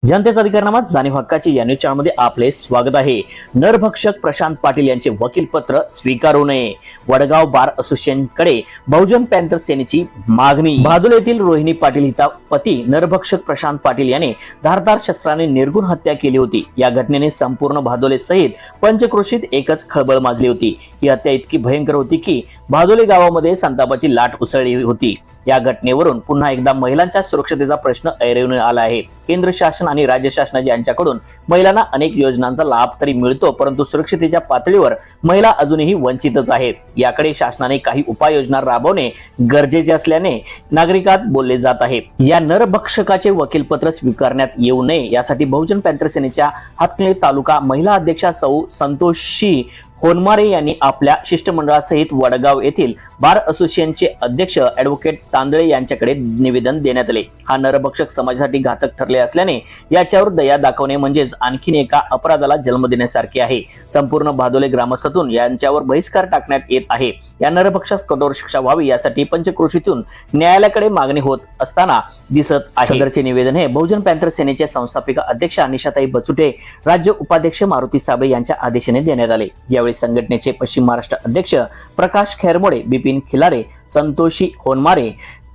जनतेचा अधिकारनामात जाणीव हक्काची या न्यूज चॅनलमध्ये आपले स्वागत आहे। नरभक्षक प्रशांत पाटील यांचे वकील पत्र स्वीकारू नये, वडगाव बार असोसिएशनकडे बहुजन पॅंथर सेनेची मागणी। भादोल येथील रोहिणी पाटील हिचा पती नरभक्षक प्रशांत पाटील याने धारदार शस्त्राने निर्गुण हत्या केली होती। या घटनेने संपूर्ण भादोले सहित पंचक्रोशीत एकच खळबळ माजली होती। ही हत्या इतकी भयंकर होती की भादोले गावामध्ये संतापाची लाट उसळली होती। या घटनेवरून पुन्हा एकदा महिलांच्या सुरक्षतेचा प्रश्न ऐरणीवर आला आहे। केंद्र शासन आणि राज्य शासन यांच्याकडून महिलांना अनेक योजनांचा लाभ तरी मिळतो, परंतु सुरक्षतेच्या पातळीवर महिला अजूनही वंचितच आहेत। याकडे शासनाने काही उपाययोजना राबवणे गरजेचे असल्याने नागरिकात बोलले जात आहे। या नरभक्षकाचे वकीलपत्र स्वीकारण्यात येऊ नये यासाठी बहुजन पॅंथर सेनेच्या हातकणंगले तालुका महिला अध्यक्षा सौ संतोषी होनमारे यांनी आपल्या शिष्टमंडळासहित वडगाव येथील बार असोसिएशनचे अध्यक्ष ॲडव्होकेट तांदळे यांच्याकडे निवेदन देण्यात आले। हा नरभक्षक समाजासाठी घातक ठरले असल्याने याच्यावर दया दाखवणे म्हणजेच आणखीन एका अपराधाला जन्म देण्यासारखे आहे। संपूर्ण भादोले ग्रामस्थातून यांच्यावर बहिष्कार टाकण्यात येत आहे। या नरभक्षकास कठोर शिक्षा व्हावी यासाठी पंचक्रोशीतून न्यायालयाकडे मागणी होत असताना दिसत आहे। सदरचे निवेदन हे बहुजन पॅंथर सेनेच्या संस्थापिका अध्यक्षा निशाताई बचुटे, राज्य उपाध्यक्ष मारुती साबळे यांच्या आदेशाने देण्यात आले। यावेळी संघटनेचे पश्चिम महाराष्ट्र अध्यक्ष प्रकाश खैरमोडे, बिपिन खिलारे, संतोषी होनमारे,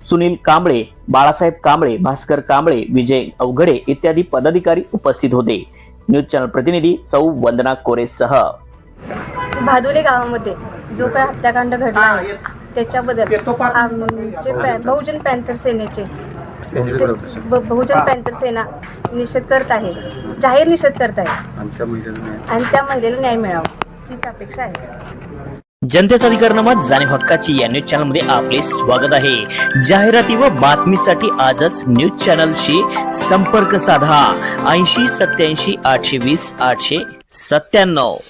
सुनील कांबळे, बाळासाहेब कांबळे, भास्कर कांबळे, विजय अवघडे इत्यादी पदाधिकारी उपस्थित होते। न्यूज चॅनल प्रतिनिधी सौ वंदना कोरेसह। भादोले गावामध्ये जो काही हत्याकांड घडला आहे त्याच्याबद्दल आमचे बहुजन पॅंथर सेनेचे बहुजन पॅंथर सेना निषेध करत आहे, जाहीर निषेध करत आहे आणि त्या महिलेला न्याय मिळावा हीच अपेक्षा आहे। जनतेचा अधिकारनामात जाणीव हक्काची या न्यूज चॅनलमध्ये आपले स्वागत आहे। जाहिराती व बातमीसाठी आजच न्यूज चॅनलशी संपर्क साधा 80 87 820 897।